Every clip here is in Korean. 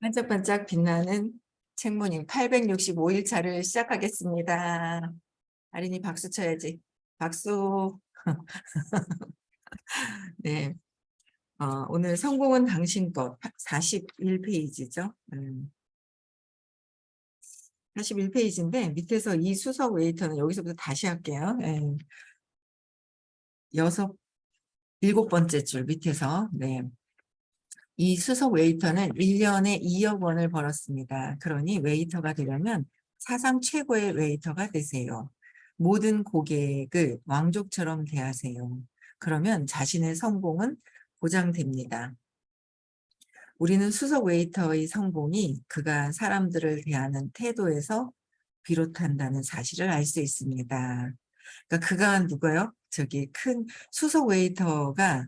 반짝반짝 빛나는 책무님 865일 차를 시작하겠습니다. 아린이 박수 쳐야지. 박수. 네. 오늘 성공은 당신 것 41페이지죠. 41페이지인데 밑에서 이 수석 웨이터는 여기서부터 다시 할게요. 일곱 번째 줄 밑에서. 네. 이 수석 웨이터는 1년에 2억 원을 벌었습니다. 그러니 웨이터가 되려면 사상 최고의 웨이터가 되세요. 모든 고객을 왕족처럼 대하세요. 그러면 자신의 성공은 보장됩니다. 우리는 수석 웨이터의 성공이 그가 사람들을 대하는 태도에서 비롯한다는 사실을 알 수 있습니다. 그러니까 그가 누구요? 저기 큰 수석 웨이터가,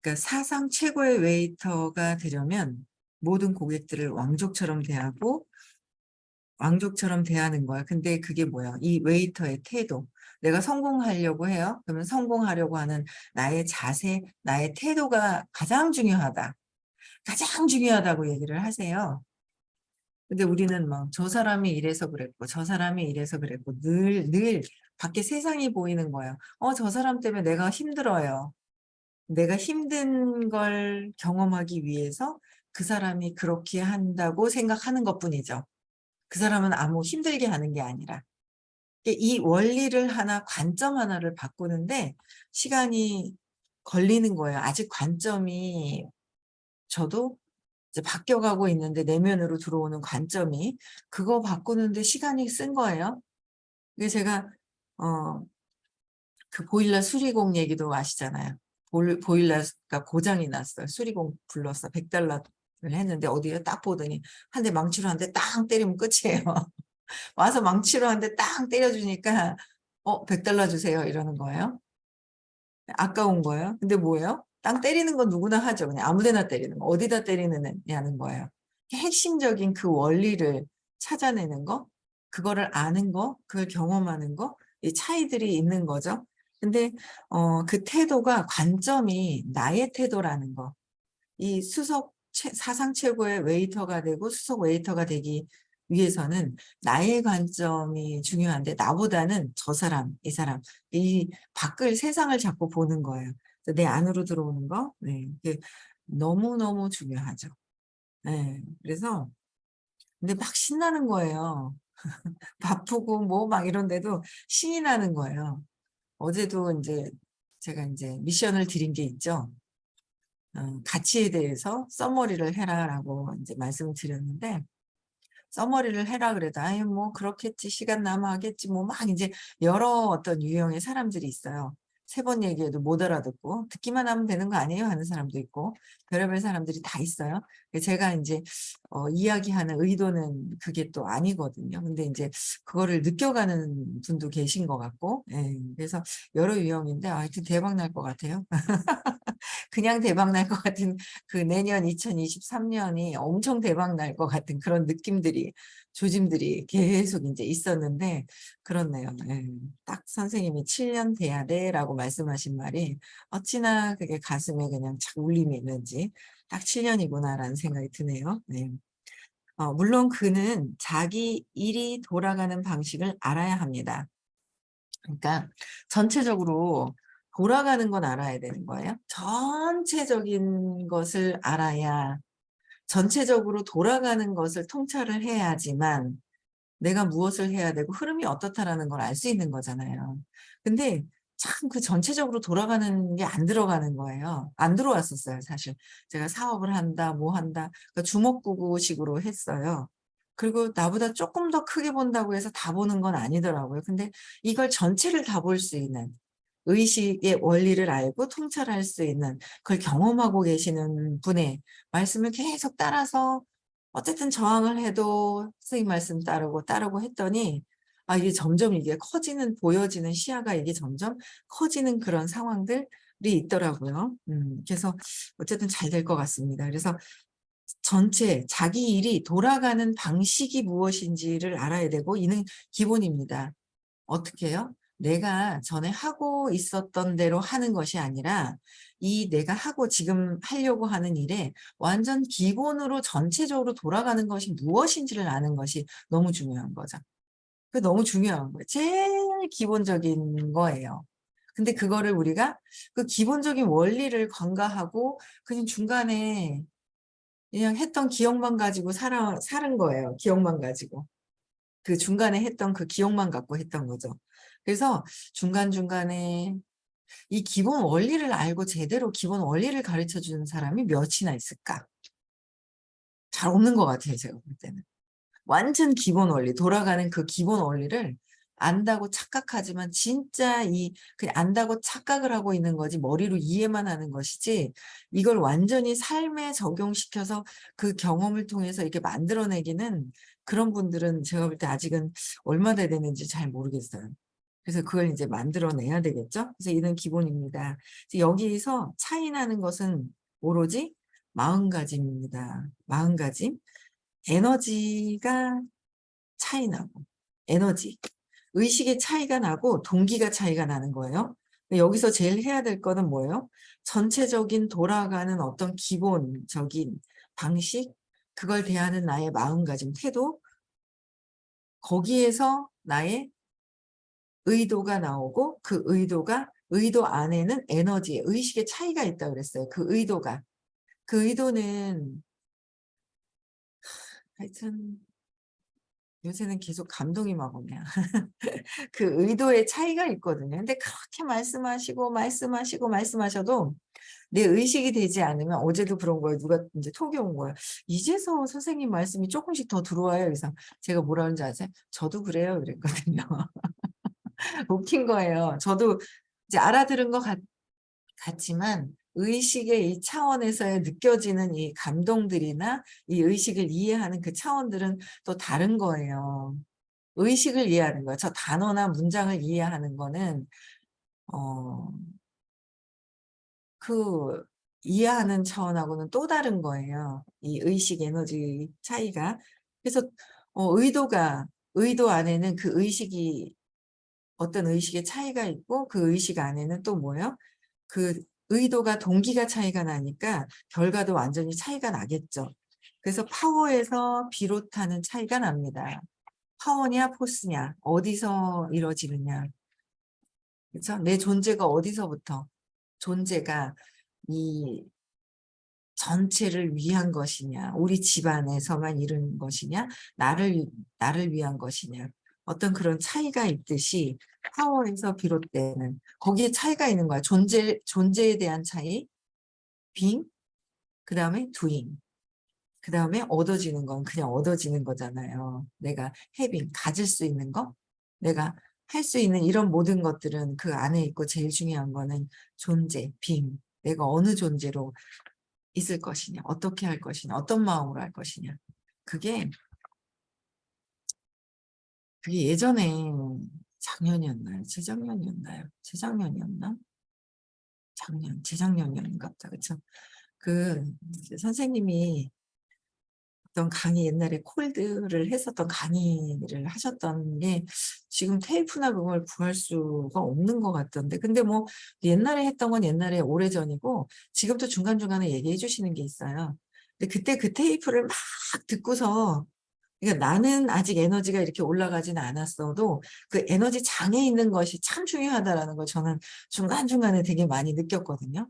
그러니까 사상 최고의 웨이터가 되려면 모든 고객들을 왕족처럼 대하고 왕족처럼 대하는 거야. 근데 그게 뭐야? 이 웨이터의 태도. 내가 성공하려고 해요. 그러면 성공하려고 하는 나의 자세, 나의 태도가 가장 중요하다. 가장 중요하다고 얘기를 하세요. 근데 우리는 막 저 사람이 이래서 그랬고 저 사람이 이래서 그랬고 늘 밖에 세상이 보이는 거예요. 저 사람 때문에 내가 힘들어요. 내가 힘든 걸 경험하기 위해서 그 사람이 그렇게 한다고 생각하는 것뿐이죠. 그 사람은 아무 힘들게 하는 게 아니라. 이 원리를 하나, 관점 하나를 바꾸는데 시간이 걸리는 거예요. 아직 관점이 저도 이제 바뀌어가고 있는데 내면으로 들어오는 관점이 그거 바꾸는데 시간이 쓴 거예요. 이게 제가 그 보일러 수리공 얘기도 아시잖아요. 보일러가 고장이 났어요. 수리공 불렀어. 100달러를 했는데 어디에 딱 보더니 한 대 망치로 한 대 땅 때리면 끝이에요. 와서 망치로 한 대 땅 때려주니까 100달러 주세요 이러는 거예요. 아까운 거예요. 근데 뭐예요? 땅 때리는 건 누구나 하죠. 그냥 아무 데나 때리는 거. 어디다 때리느냐는 거예요. 핵심적인 그 원리를 찾아내는 거, 그거를 아는 거, 그걸 경험하는 거, 이 차이들이 있는 거죠. 근데 그 태도가 관점이 나의 태도라는 거. 이 사상 최고의 웨이터가 되고 수석 웨이터가 되기 위해서는 나의 관점이 중요한데 나보다는 저 사람, 이 사람, 이 밖을 세상을 자꾸 보는 거예요. 내 안으로 들어오는 거, 네, 이게 너무너무 중요하죠. 네, 그래서 근데 막 신나는 거예요. 바쁘고 뭐 막 이런데도 신이 나는 거예요. 어제도 이제 제가 이제 미션을 드린 게 있죠. 가치에 대해서 써머리를 해라라고 이제 말씀을 드렸는데 써머리를 해라 그래도 아유 뭐 그렇겠지 시간 남아하겠지 뭐 막 이제 여러 어떤 유형의 사람들이 있어요. 세 번 얘기해도 못 알아듣고 듣기만 하면 되는 거 아니에요 하는 사람도 있고 별의별 사람들이 다 있어요. 제가 이제 이야기하는 의도는 그게 또 아니거든요. 근데 이제 그거를 느껴가는 분도 계신 것 같고, 예, 그래서 여러 유형인데 하여튼 대박 날 것 같아요. 그냥 대박 날 것 같은 그 내년 2023년이 엄청 대박 날 것 같은 그런 느낌들이 조짐들이 계속 이제 있었는데 그렇네요. 예. 딱 선생님이 7년 돼야 돼라고 말씀하신 말이 어찌나 그게 가슴에 그냥 착 울림이 있는지 딱 7년이구나라는 생각이 드네요. 네. 물론 그는 자기 일이 돌아가는 방식을 알아야 합니다. 그러니까 전체적으로 돌아가는 건 알아야 되는 거예요. 전체적인 것을 알아야 전체적으로 돌아가는 것을 통찰을 해야지만 내가 무엇을 해야 되고 흐름이 어떻다라는 걸 알 수 있는 거잖아요. 근데 참 그 전체적으로 돌아가는 게 안 들어가는 거예요. 안 들어왔었어요, 사실. 제가 사업을 한다, 뭐 한다. 그러니까 주먹구구식으로 했어요. 그리고 나보다 조금 더 크게 본다고 해서 다 보는 건 아니더라고요. 근데 이걸 전체를 다 볼 수 있는 의식의 원리를 알고 통찰할 수 있는 그걸 경험하고 계시는 분의 말씀을 계속 따라서 어쨌든 저항을 해도 선생님 말씀 따르고 했더니 이게 점점 이게 커지는 보여지는 시야가 이게 점점 커지는 그런 상황들이 있더라고요. 그래서 어쨌든 잘 될 것 같습니다. 그래서 전체 자기 일이 돌아가는 방식이 무엇인지를 알아야 되고 이는 기본입니다. 어떻게 해요? 내가 전에 하고 있었던 대로 하는 것이 아니라 이 내가 하고 지금 하려고 하는 일에 완전 기본으로 전체적으로 돌아가는 것이 무엇인지를 아는 것이 너무 중요한 거죠. 그 너무 중요한 거예요. 제일 기본적인 거예요. 근데 그거를 우리가 그 기본적인 원리를 관가하고 그냥 중간에 그냥 했던 기억만 가지고 사는 거예요. 기억만 가지고. 그 중간에 했던 그 기억만 갖고 했던 거죠. 그래서 중간중간에 이 기본 원리를 알고 제대로 기본 원리를 가르쳐 주는 사람이 몇이나 있을까? 잘 없는 것 같아요, 제가 볼 때는. 완전 기본 원리, 돌아가는 그 기본 원리를 안다고 착각하지만 진짜 그냥 안다고 착각을 하고 있는 거지 머리로 이해만 하는 것이지 이걸 완전히 삶에 적용시켜서 그 경험을 통해서 이렇게 만들어내기는 그런 분들은 제가 볼 때 아직은 얼마나 되는지 잘 모르겠어요. 그래서 그걸 이제 만들어내야 되겠죠. 그래서 이는 기본입니다. 여기서 차이 나는 것은 오로지 마음가짐입니다. 마음가짐. 에너지가 차이 나고 에너지, 의식의 차이가 나고 동기가 차이가 나는 거예요. 여기서 제일 해야 될 거는 뭐예요? 전체적인 돌아가는 어떤 기본적인 방식, 그걸 대하는 나의 마음가짐, 태도, 거기에서 나의 의도가 나오고 그 의도 안에는 에너지, 의식의 차이가 있다고 그랬어요. 그 의도가. 그 의도는 하여튼 요새는 계속 감동이 막 오네요. 그 의도의 차이가 있거든요. 근데 그렇게 말씀하셔도 내 의식이 되지 않으면 어제도 그런 거예요. 누가 이제 톡이 온 거예요. 이제서 선생님 말씀이 조금씩 더 들어와요. 그래서 제가 뭐라 그런지 아세요? 저도 그래요. 그랬거든요. 웃긴 거예요. 저도 이제 알아들은 것 같지만 의식의 이 차원에서의 느껴지는 이 감동들이나 이 의식을 이해하는 그 차원들은 또 다른 거예요. 의식을 이해하는 거예요. 저 단어나 문장을 이해하는 거는 어 그 이해하는 차원하고는 또 다른 거예요. 이 의식 에너지 차이가. 그래서 의도 안에는 그 의식이 어떤 의식의 차이가 있고 그 의식 안에는 또 뭐예요? 그 의도가 동기가 차이가 나니까 결과도 완전히 차이가 나겠죠. 그래서 파워에서 비롯하는 차이가 납니다. 파워냐 포스냐 어디서 이루어지느냐. 그렇죠? 내 존재가 어디서부터 존재가 이 전체를 위한 것이냐, 우리 집안에서만 이루는 것이냐, 나를 위한 것이냐. 어떤 그런 차이가 있듯이 파워에서 비롯되는 거기에 차이가 있는 거야. 존재에 대한 차이, being, 그다음에 doing, 그다음에 얻어지는 건 그냥 얻어지는 거잖아요. 내가 having, 가질 수 있는 거, 내가 할 수 있는 이런 모든 것들은 그 안에 있고 제일 중요한 거는 존재, being, 내가 어느 존재로 있을 것이냐, 어떻게 할 것이냐, 어떤 마음으로 할 것이냐. 그게 예전에 작년이었나요? 재작년이었나? 재작년이었는가 보다. 그쵸? 그 선생님이 어떤 강의 옛날에 콜드를 했었던 강의를 하셨던 게 지금 테이프나 그걸 구할 수가 없는 것 같던데. 근데 뭐 옛날에 했던 건 옛날에 오래전이고 지금도 중간중간에 얘기해 주시는 게 있어요. 근데 그때 그 테이프를 막 듣고서 그러니까 나는 아직 에너지가 이렇게 올라가지는 않았어도 그 에너지 장에 있는 것이 참 중요하다라는 걸 저는 중간중간에 되게 많이 느꼈거든요.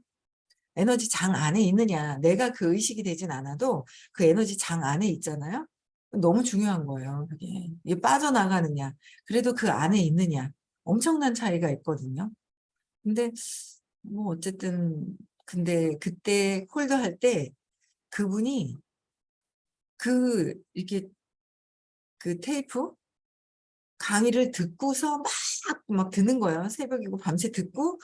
에너지 장 안에 있느냐. 내가 그 의식이 되진 않아도 그 에너지 장 안에 있잖아요. 너무 중요한 거예요. 그게. 이게 빠져나가느냐. 그래도 그 안에 있느냐. 엄청난 차이가 있거든요. 근데 뭐 어쨌든 근데 그때 콜드 할 때 그분이 이렇게 그 테이프 강의를 듣고서 막 듣는 거예요. 새벽이고 밤새 듣고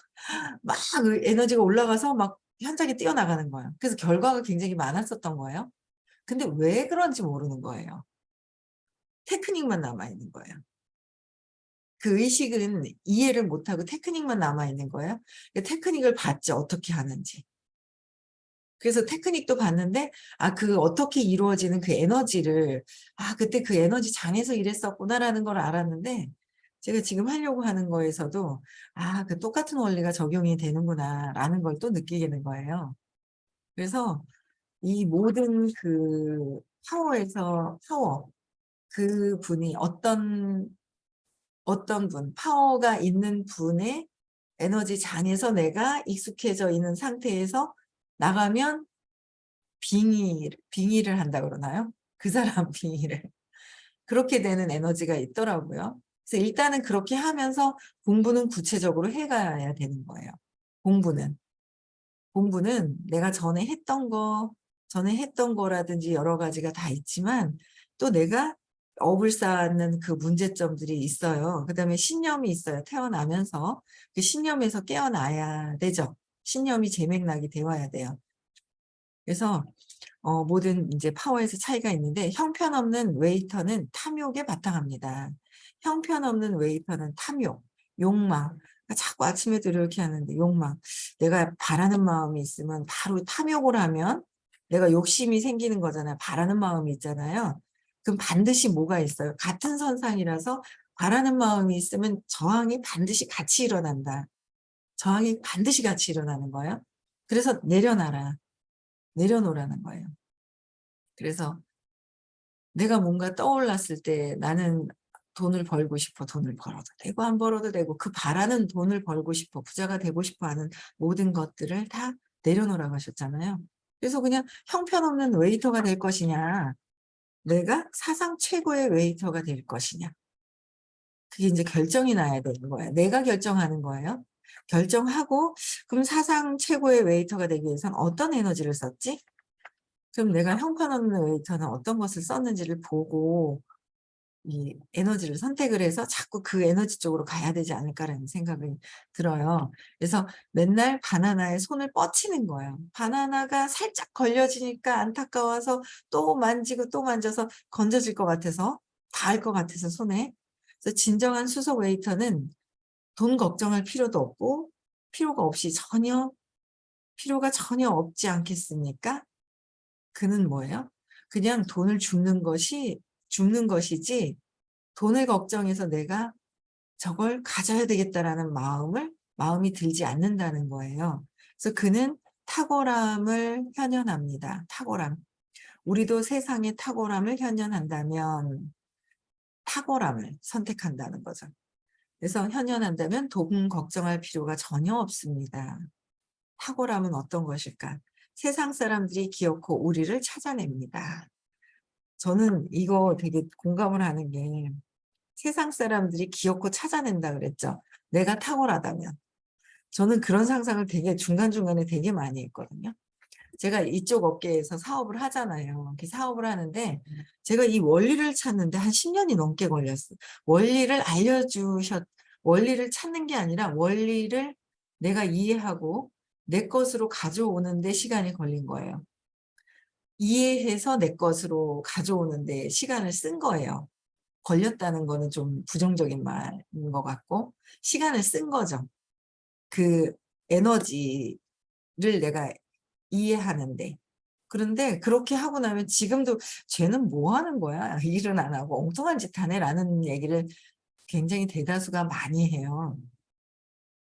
막 그 에너지가 올라가서 막 현장에 뛰어나가는 거예요. 그래서 결과가 굉장히 많았었던 거예요. 근데 왜 그런지 모르는 거예요. 테크닉만 남아 있는 거예요. 그 의식은 이해를 못하고 테크닉만 남아 있는 거예요. 테크닉을 봤죠. 어떻게 하는지. 그래서 테크닉도 봤는데 그 어떻게 이루어지는 그 에너지를 그때 그 에너지 장에서 일했었구나라는 걸 알았는데 제가 지금 하려고 하는 거에서도 '아 그 똑같은 원리가 적용이 되는구나.'라는 걸 또 느끼게 된 거예요. 그래서 이 모든 그 파워 그분이 어떤 분 파워가 있는 분의 에너지 장에서 내가 익숙해져 있는 상태에서 나가면 빙의를 한다 그러나요? 그 사람 빙의를. 그렇게 되는 에너지가 있더라고요. 그래서 일단은 그렇게 하면서 공부는 구체적으로 해 가야 되는 거예요. 공부는. 공부는 내가 전에 했던 거라든지 여러 가지가 다 있지만 또 내가 업을 쌓는 그 문제점들이 있어요. 그다음에 신념이 있어요. 태어나면서 그 신념에서 깨어나야 되죠. 신념이 재맥락이 되어야 돼요. 그래서 모든 인제 파워에서 차이가 있는데 형편없는 웨이터는 탐욕에 바탕합니다. 형편없는 웨이터는 탐욕, 욕망. 그러니까 자꾸 아침에도 이렇게 하는데 욕망. 내가 바라는 마음이 있으면 바로 탐욕을 하면 내가 욕심이 생기는 거잖아요. 바라는 마음이 있잖아요. 그럼 반드시 뭐가 있어요. 같은 선상이라서 바라는 마음이 있으면 저항이 반드시 같이 일어난다. 저항이 반드시 같이 일어나는 거예요. 그래서 내려놔라. 내려놓으라는 거예요. 그래서 내가 뭔가 떠올랐을 때 나는 돈을 벌고 싶어. 돈을 벌어도 되고 안 벌어도 되고 그 바라는 돈을 벌고 싶어. 부자가 되고 싶어 하는 모든 것들을 다 내려놓으라고 하셨잖아요. 그래서 그냥 형편없는 웨이터가 될 것이냐, 내가 사상 최고의 웨이터가 될 것이냐. 그게 인제 결정이 나야 되는 거예요. 내가 결정하는 거예요. 결정하고 그럼 사상 최고의 웨이터가 되기 위해서는 어떤 에너지를 썼지? 그럼 내가 형편없는 웨이터는 어떤 것을 썼는지를 보고 이 에너지를 선택을 해서 자꾸 그 에너지 쪽으로 가야 되지 않을까라는 생각이 들어요. 그래서 맨날 바나나에 손을 뻗치는 거예요. 바나나가 살짝 걸려지니까 안타까워서 또 만지고 또 만져서 건져질 것 같아서 닿을 것 같아서 손에. 그래서 진정한 수석 웨이터는 돈 걱정할 필요도 없고 필요가 전혀 없지 않겠습니까? 그는 뭐예요? 그냥 돈을 줍는 것이지 돈을 걱정해서 '내가 저걸 가져야 되겠다.'라는 마음이 들지 않는다는 거예요. 그래서 그는 탁월함을 현현합니다. 탁월함. 우리도 세상의 탁월함을 현현한다면 탁월함을 선택한다는 거죠. 그래서 현현한다면 돈 걱정할 필요가 전혀 없습니다. 탁월함은 어떤 것일까? 세상 사람들이 기어코 우리를 찾아냅니다. 저는 이거 되게 공감을 하는 게 세상 사람들이 기어코 찾아낸다 그랬죠. 내가 탁월하다면. 저는 그런 상상을 되게 중간중간에 되게 많이 했거든요. 제가 이쪽 업계에서 사업을 하잖아요. 이렇게 사업을 하는데 제가 이 원리를 찾는데 한 10 년이 넘게 걸렸어요. 원리를 알려주셨 원리를 찾는 게 아니라 원리를 내가 이해하고 내 것으로 가져오는 데 시간이 걸린 거예요. 이해해서 내 것으로 가져오는 데 시간을 쓴 거예요. 걸렸다는 거는 좀 부정적인 말인 것 같고 시간을 쓴 거죠. 그 에너지를 내가 이해하는데. 그런데 그렇게 하고 나면 지금도 '쟤는 뭐 하는 거야? 일은 안 하고 엉뚱한 짓 하네.'라는 얘기를 굉장히 대다수가 많이 해요.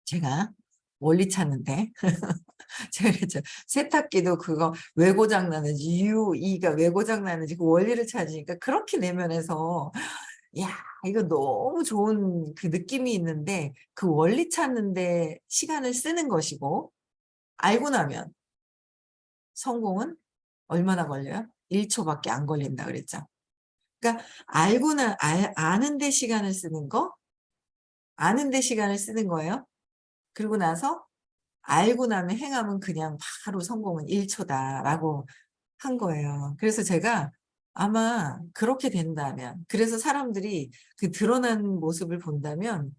제가 원리 찾는데 제가 그랬죠. 세탁기도 그거 왜 고장 나는지 유이가 왜 고장 나는지 그 원리를 찾으니까 그렇게 내면에서 야 이거 너무 좋은 그 느낌이 있는데 그 원리 찾는 데 시간을 쓰는 것이고 알고 나면 성공은 얼마나 걸려요? 1 초밖에 안 걸린다 그랬죠. 그러니까 알고 나 아는 데 시간을 쓰는 거 아는 데 시간을 쓰는 거예요. 그리고 나서 알고 나면 행하면 그냥 바로 성공은 1 초다라고 한 거예요. 그래서 제가 아마 그렇게 된다면 그래서 사람들이 그 드러난 모습을 본다면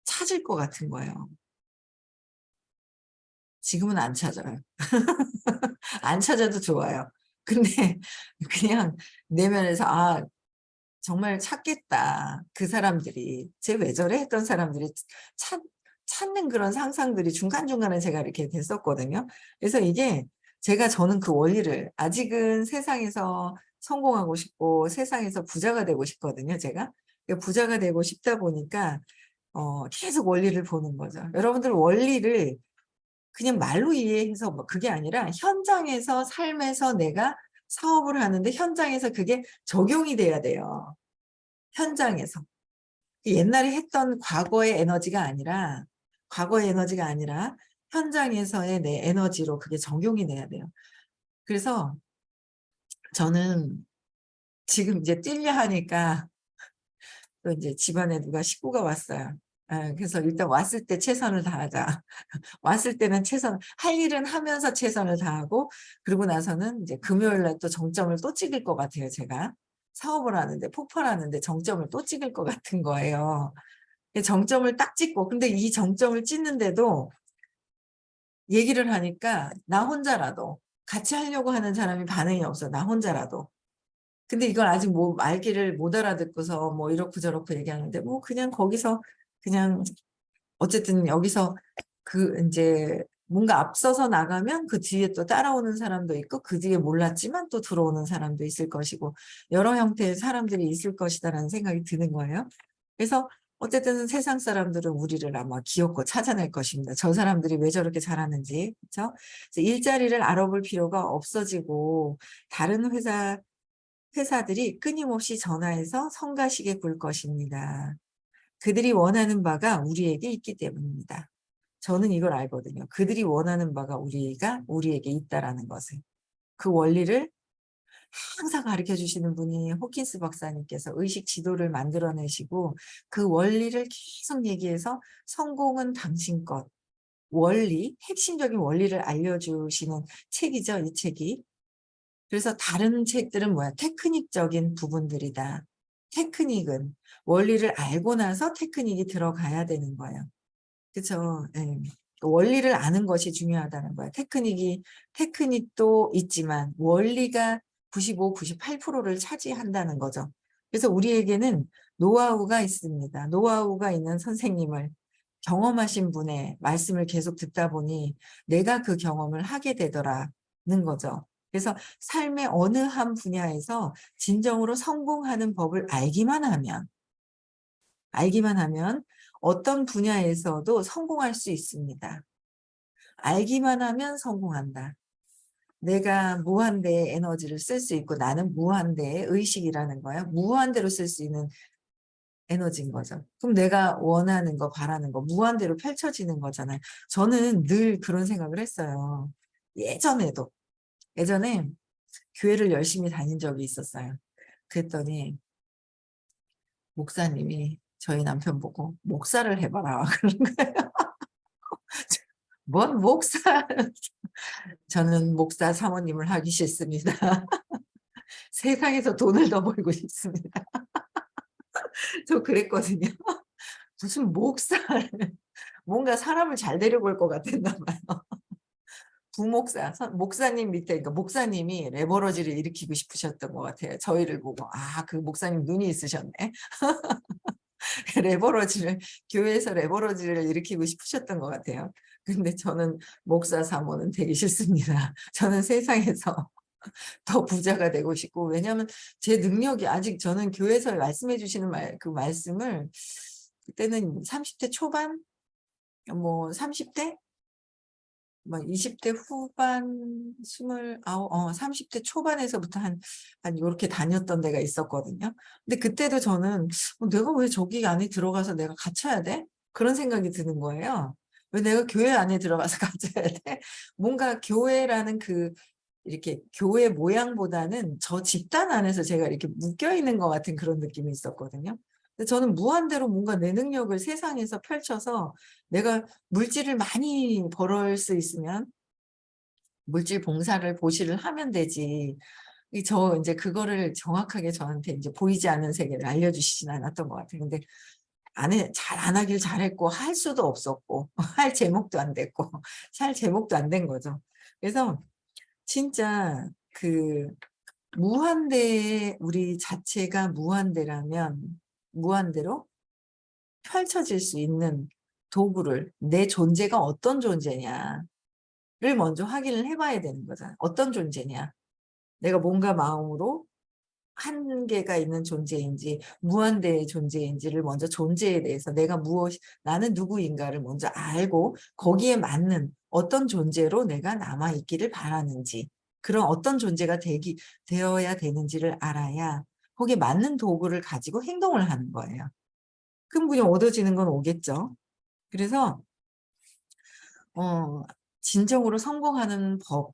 찾을 것 같은 거예요. 지금은 안 찾아요. 안 찾아도 좋아요. 근데 그냥 내면에서 '아 정말 찾겠다. 그 사람들이. 쟤 왜 저래?' 했던 사람들이 찾 찾는 그런 상상들이 중간중간에 제가 이렇게 됐었거든요. 그래서 이게 저는 그 원리를 아직은 세상에서 성공하고 싶고 세상에서 부자가 되고 싶거든요 제가. 그러니까 부자가 되고 싶다 보니까 계속 원리를 보는 거죠. 여러분들 원리를 그냥 말로 이해해서 뭐 그게 아니라 현장에서 삶에서 내가 사업을 하는데 현장에서 그게 적용이 돼야 돼요. 현장에서. 옛날에 했던 과거의 에너지가 아니라 현장에서의 내 에너지로 그게 적용이 돼야 돼요. 그래서 저는 지금 이제 뛰려 하니까 또 이제 집안에 누가 식구가 왔어요. 그래서 일단 왔을 때 최선을 다하자. 왔을 때는 할 일은 하면서 최선을 다하고, 그러고 나서는 이제 금요일 날 또 정점을 또 찍을 것 같아요, 제가. 사업을 하는데, 폭발하는데 정점을 또 찍을 것 같은 거예요. 정점을 딱 찍고, 근데 이 정점을 찍는데도 얘기를 하니까 나 혼자라도 같이 하려고 하는 사람이 반응이 없어, 나 혼자라도. 근데 이걸 아직 뭐 말귀를 못 알아듣고서 뭐 이렇고 저렇고 얘기하는데, 뭐 그냥 거기서 그냥 어쨌든 여기서 이제 뭔가 앞서서 나가면 그 뒤에 또 따라오는 사람도 있고, 그 뒤에 몰랐지만 또 들어오는 사람도 있을 것이고, 여러 형태의 사람들이 있을 것이다라는 생각이 드는 거예요. 그래서 어쨌든 세상 사람들은 우리를 아마 귀엽고 찾아낼 것입니다. 저 사람들이 왜 저렇게 잘하는지. 그렇죠? 일자리를 알아볼 필요가 없어지고, 다른 회사들이 끊임없이 전화해서 성가시게 굴 것입니다. 그들이 원하는 바가 우리에게 있기 때문입니다. 저는 이걸 알거든요. 그들이 원하는 바가 우리에게 있다라는 것을. 그 원리를 항상 가르쳐 주시는 분이 호킨스 박사님께서 의식 지도를 만들어내시고, 그 원리를 계속 얘기해서 성공은 당신 것, 핵심적인 원리를 알려주시는 책이죠, 이 책이. 그래서 다른 책들은 뭐야? 테크닉적인 부분들이다. 테크닉은 원리를 알고 나서 테크닉이 들어가야 되는 거예요. 그쵸. 예. 원리를 아는 것이 중요하다는 거야. 테크닉도 있지만 원리가 95, 98%를 차지한다는 거죠. 그래서 우리에게는 노하우가 있습니다. 노하우가 있는 선생님을, 경험하신 분의 말씀을 계속 듣다 보니 내가 그 경험을 하게 되더라는 거죠. 그래서 삶의 어느 한 분야에서 진정으로 성공하는 법을 알기만 하면 어떤 분야에서도 성공할 수 있습니다. 알기만 하면 성공한다. 내가 무한대의 에너지를 쓸 수 있고, 나는 무한대의 의식이라는 거야. 무한대로 쓸 수 있는 에너지인 거죠. 그럼 내가 원하는 거, 바라는 거 무한대로 펼쳐지는 거잖아요. 저는 늘 그런 생각을 했어요. 예전에 교회를 열심히 다닌 적이 있었어요. 그랬더니 목사님이 저희 남편 보고 목사를 해봐라 그런 거예요. 뭔 목사? 저는 목사 사모님을 하기 싫습니다. 세상에서 돈을 더 벌고 싶습니다. 저 그랬거든요. 무슨 목사를, 뭔가 사람을 잘 데려올 것 같았나 봐요. 목사님 밑에, 그러니까 목사님이 레버러지를 일으키고 싶으셨던 것 같아요. 저희를 보고, 그 목사님 눈이 있으셨네. 레버러지를, 교회에서 레버러지를 일으키고 싶으셨던 것 같아요. 근데 저는 목사 사모는 되기 싫습니다. 저는 세상에서 더 부자가 되고 싶고, 왜냐하면 제 능력이 아직, 저는 교회에서 말씀해 주시는 그 말씀을 그때는 30대 초반, 뭐 30대, 뭐 20대 후반, 30대 초반에서부터 한 요렇게 다녔던 데가 있었거든요. 근데 그때도 저는 내가 왜 저기 안에 들어가서 내가 갇혀야 돼? 그런 생각이 드는 거예요. 왜 내가 교회 안에 들어가서 갇혀야 돼? 뭔가 교회라는 이렇게 교회 모양보다는 저 집단 안에서 제가 이렇게 묶여 있는 것 같은 그런 느낌이 있었거든요. 근데 저는 무한대로 뭔가 내 능력을 세상에서 펼쳐서 내가 물질을 많이 벌을 수 있으면 물질 봉사를 보시를 하면 되지. 이제 그거를 정확하게 저한테 이제 보이지 않는 세계를 알려주시진 않았던 것 같아요. 근데 잘 안 하길 잘했고, 할 수도 없었고, 할 제목도 안 됐고, 살 제목도 안 된 거죠. 그래서 진짜 우리 자체가 무한대라면 무한대로 펼쳐질 수 있는 도구를, 내 존재가 어떤 존재냐를 먼저 확인을 해봐야 되는 거잖아요. 어떤 존재냐. 내가 몸과 마음으로 한계가 있는 존재인지 무한대의 존재인지를 먼저 존재에 대해서 내가 나는 누구인가를 먼저 알고 거기에 맞는 어떤 존재로 내가 남아 있기를 바라는지 그런 어떤 존재가 되어야 되는지를 알아야 거기에 맞는 도구를 가지고 행동을 하는 거예요. 그럼 그냥 얻어지는 건 오겠죠. 그래서 진정으로 성공하는 법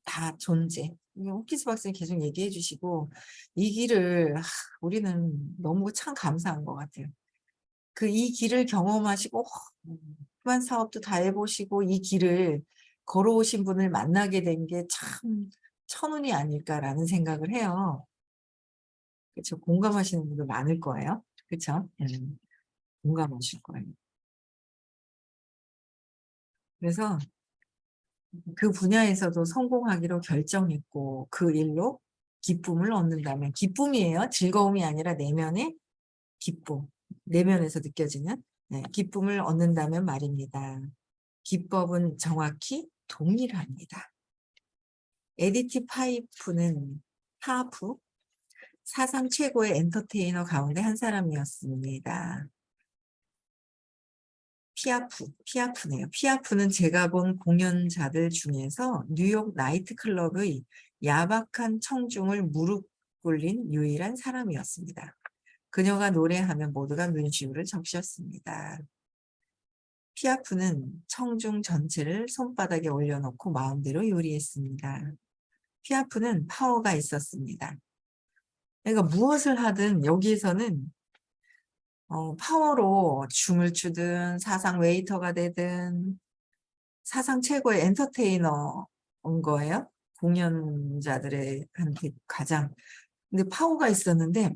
다 존재. 이게 호키스 박사님 계속 얘기해 주시고 이 길을 우리는 너무 참 감사한 것 같아요. 이 길을 경험하시고 수많은 사업도 다 해 보시고 이 길을 걸어오신 분을 만나게 된 게 참 천운이 아닐까라는 생각을 해요. 그쵸. 공감하시는 분들 많을 거예요. 그쵸? 공감하실 거예요. 그래서 그 분야에서도 성공하기로 결정했고 그 일로 기쁨을 얻는다면 기쁨이에요. 즐거움이 아니라 내면의 기쁨. 내면에서 느껴지는 기쁨을 얻는다면 말입니다. 기법은 정확히 동일합니다. 에디티 파프 사상 최고의 엔터테이너 가운데 한 사람이었습니다. 피아프네요. 피아프는 제가 본 공연자들 중에서 뉴욕 나이트클럽의 야박한 청중을 무릎 꿇린 유일한 사람이었습니다. 그녀가 노래하면 모두가 눈시울을 적셨습니다. 피아프는 청중 전체를 손바닥에 올려놓고 마음대로 요리했습니다. 피아프는 파워가 있었습니다. 그러니까 무엇을 하든 여기에서는 파워로 춤을 추든 사상 웨이터가 되든 사상 최고의 엔터테이너인 거예요. 공연자들의 한테 가장. 근데 파워가 있었는데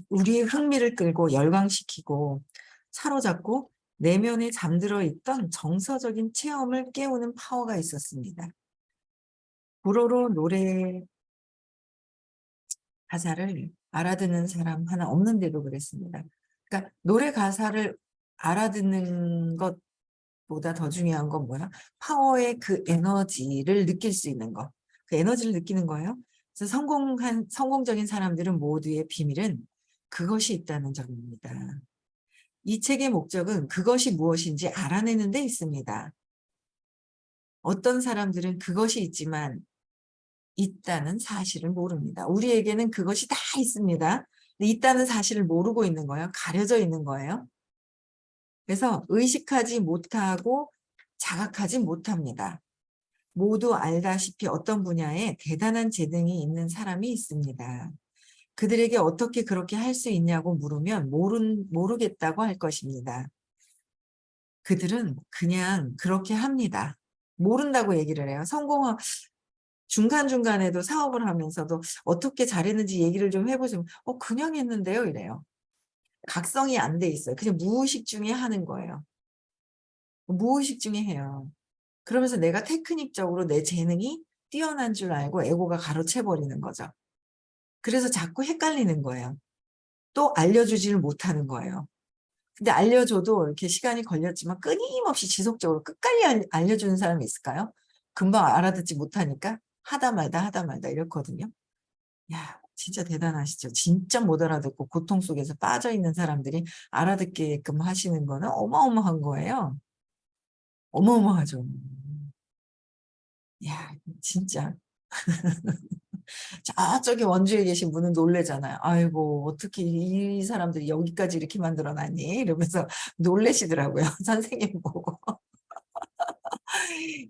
우리의 흥미를 끌고 열광시키고 사로잡고 내면에 잠들어 있던 정서적인 체험을 깨우는 파워가 있었습니다. 불어로 노래 가사를 알아듣는 사람 하나 없는데도 그랬습니다. 그러니까 노래 가사를 알아듣는 것보다 더 중요한 건 뭐야? 파워의 그 에너지를 느낄 수 있는 것. 그 에너지를 느끼는 거예요. 그래서 성공적인 사람들은 모두의 비밀은 그것이 있다는 점입니다. 이 책의 목적은 그것이 무엇인지 알아내는 데 있습니다. 어떤 사람들은 그것이 있지만 있다는 사실을 모릅니다. 우리에게는 그것이 다 있습니다. 근데 있다는 사실을 모르고 있는 거예요. 가려져 있는 거예요. 그래서 의식하지 못하고 자각하지 못합니다. 모두 알다시피 어떤 분야에 대단한 재능이 있는 사람이 있습니다. 그들에게 어떻게 그렇게 할 수 있냐고 물으면 모르겠다고 할 것입니다. 그들은 그냥 그렇게 합니다. 모른다고 얘기를 해요. 중간중간에도 사업을 하면서도 어떻게 잘했는지 얘기를 좀 해보시면 그냥 했는데요 이래요. 각성이 안 돼 있어요. 그냥 무의식 중에 하는 거예요. 무의식 중에 해요. 그러면서 내가 테크닉적으로 내 재능이 뛰어난 줄 알고 에고가 가로채버리는 거죠. 그래서 자꾸 헷갈리는 거예요. 또 알려주지를 못하는 거예요. 근데 알려줘도 이렇게 시간이 걸렸지만 끊임없이 지속적으로 끝까지 알려주는 사람이 있을까요? 금방 알아듣지 못하니까 하다 말다 이렇거든요. 야, 진짜 대단하시죠. 진짜 못 알아듣고 고통 속에서 빠져있는 사람들이 알아듣게끔 하시는 거는 어마어마한 거예요. 어마어마하죠. 야, 진짜. 저쪽에 원주에 계신 분은 놀래잖아요. 아이고, 어떻게 이 사람들이 여기까지 이렇게 만들어놨니? 이러면서 놀래시더라고요. 선생님 보고.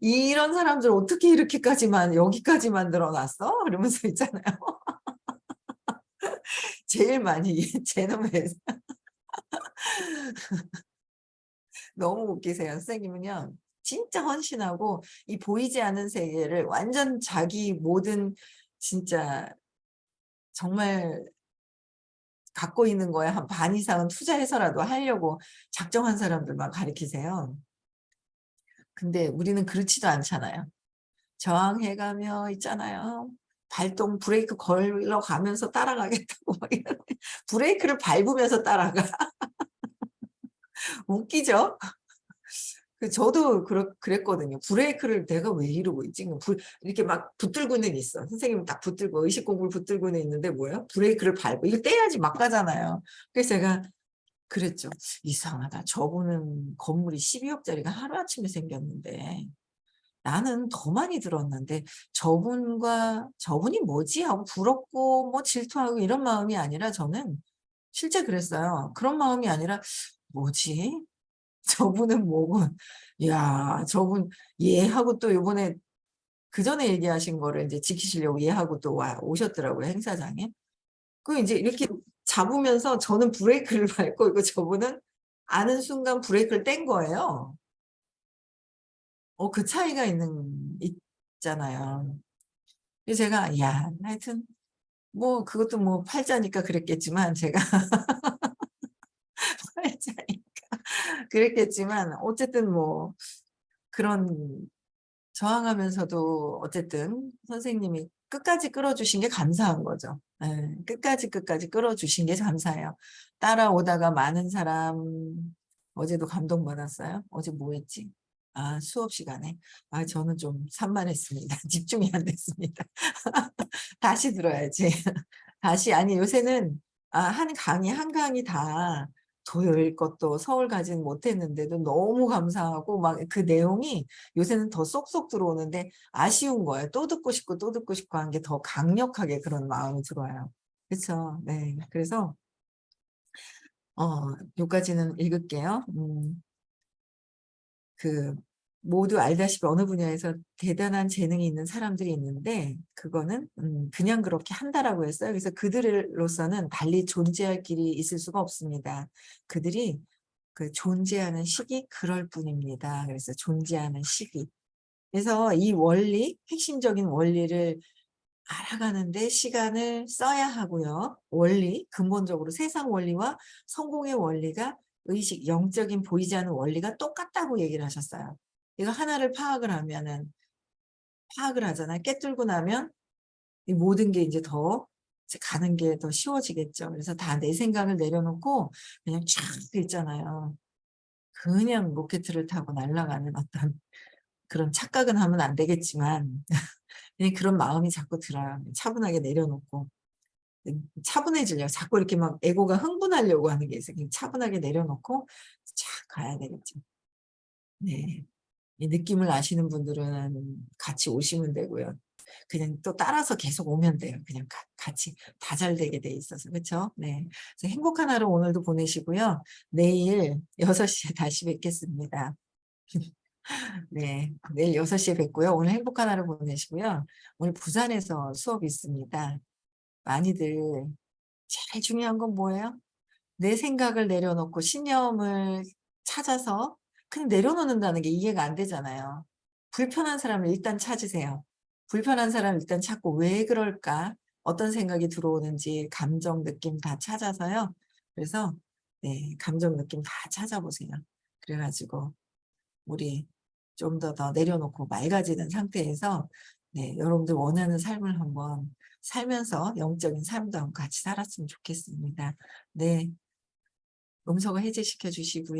이런 사람들 어떻게 여기까지 만들어놨어? 이러면서 있잖아요. 제일 많이, 제놈의 너무 웃기세요. 선생님은요. 진짜 헌신하고 이 보이지 않는 세계를 완전 자기 모든 진짜 정말 갖고 있는 거에 한 반 이상은 투자해서라도 하려고 작정한 사람들만 가리키세요. 근데 우리는 그렇지도 않잖아요. 저항해가며 있잖아요. 발동 브레이크 걸러가면서 따라가겠다고 막 이러는데 브레이크를 밟으면서 따라가. 웃기죠? 저도 그랬거든요. 브레이크를 내가 왜 이러고 있지? 이렇게 막 붙들고는 있어. 선생님은 딱 붙들고 의식 공부를 붙들고는 있는데 뭐예요? 브레이크를 밟고 이거 떼야지 막 가잖아요. 그래서 제가 그랬죠. 이상하다. 저분은 건물이 12억짜리가 하루아침에 생겼는데 나는 더 많이 들었는데 저분이 뭐지? 하고 부럽고 뭐 질투하고 이런 마음이 아니라 저는 실제 그랬어요. 그런 마음이 아니라 '뭐지? 저분은 뭐고 야 저분 얘하고 또 요번에 그전에 얘기하신 거를 인제 지키시려고 얘하고 또 오셨더라고요, 행사장에. 인제 이렇게 잡으면서 저는 브레이크를 밟고 있고 저분은 아는 순간 브레이크를 뗀 거예요. 그 차이가 있잖아요. 그래서 제가 야 하여튼 뭐 그것도 뭐 팔자니까 그랬겠지만 제가 팔자니까 그랬겠지만 어쨌든 뭐 그런 저항하면서도 어쨌든 선생님이 끝까지 끌어주신 게 감사한 거죠. 예. 끝까지 끌어주신 게 감사해요. 따라오다가 많은 사람 어제도 감동받았어요. 어제 뭐 했지? 수업 시간에. 저는 좀 산만했습니다. 집중이 안 됐습니다. 다시 들어야지. 아니 요새는 한 강의 다 토요일 것도 서울 가지는 못했는데도 너무 감사하고 막 그 내용이 요새는 더 쏙쏙 들어오는데 아쉬운 거예요. 또 듣고 싶고 또 듣고 싶고 한 게 더 강력하게 그런 마음이 들어와요. 그쵸. 네. 그래서 요까지는 읽을게요. 그 모두 알다시피 어느 분야에서 대단한 재능이 있는 사람들이 있는데 그거는 그냥 그렇게 한다라고 했어요. 그래서 그들로서는 달리 존재할 길이 있을 수가 없습니다. 그들이 그 존재하는 시기 그럴 뿐입니다. 그래서 존재하는 시기. 그래서 이 원리, 핵심적인 원리를 알아가는데 시간을 써야 하고요. 원리, 근본적으로 세상 원리와 성공의 원리가 의식, 영적인 보이지 않는 원리가 똑같다고 얘기를 하셨어요. 이거 하나를 파악을 하잖아요. 깨뚫고 나면 이 모든 게 이제 더 이제 가는 게 더 쉬워지겠죠. 그래서 다 내 생각을 내려놓고 그냥 쫙 있잖아요. 그냥 로켓을 타고 날아가는 어떤 그런 착각은 하면 안 되겠지만 그냥 그런 마음이 자꾸 들어요. 차분하게 내려놓고. 차분해지려고 자꾸 이렇게 막 에고가 흥분하려고 하는 게 있어요. 그냥 차분하게 내려놓고 쫙 가야 되겠죠. 네. 이 느낌을 아시는 분들은 같이 오시면 되고요. 그냥 또 따라서 계속 오면 돼요. 그냥 같이 다 잘 되게 돼 있어서. 그쵸? 네. 그래서 행복한 하루 오늘도 보내시고요. 내일 6 시에 다시 뵙겠습니다. 네. 내일 6 시에 뵙고요. 오늘 행복한 하루 보내시고요. 오늘 부산에서 수업이 있습니다. 많이들 제일 중요한 건 뭐예요? 내 생각을 내려놓고 신념을 찾아서 그냥 내려놓는다는 게 이해가 안 되잖아요. 불편한 사람을 일단 찾으세요. 불편한 사람을 일단 찾고 '왜 그럴까?' 어떤 생각이 들어오는지 감정, 느낌 다 찾아서요. 그래서 네 감정, 느낌 다 찾아보세요. 그래 가지고 우리 좀 더 내려놓고 맑아지는 상태에서 네 여러분들 원하는 삶을 한번 살면서 영적인 삶도 한번 같이 살았으면 좋겠습니다. 네. 음성을 해제시켜 주시고요.